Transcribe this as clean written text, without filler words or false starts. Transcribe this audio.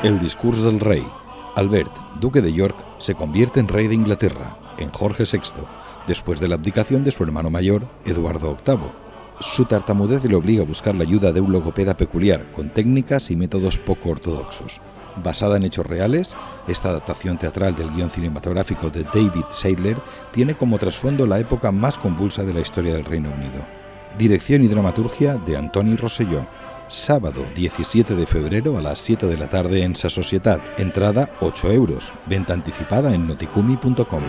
El discurs del rei. Albert, duque de York, se convierte en rey de Inglaterra, en Jorge VI, después de la abdicación de su hermano mayor, Eduardo VIII. Su tartamudez le obliga a buscar la ayuda de un logopeda peculiar, con técnicas y métodos poco ortodoxos. Basada en hechos reales, esta adaptación teatral del guión cinematográfico de David Seidler tiene como trasfondo la época más convulsa de la historia del Reino Unido. Dirección y dramaturgia de Antoni Rosselló. Sábado 17 de febrero a las 7 de la tarde en Sa Societat. Entrada 8 €. Venta anticipada en noticumi.com.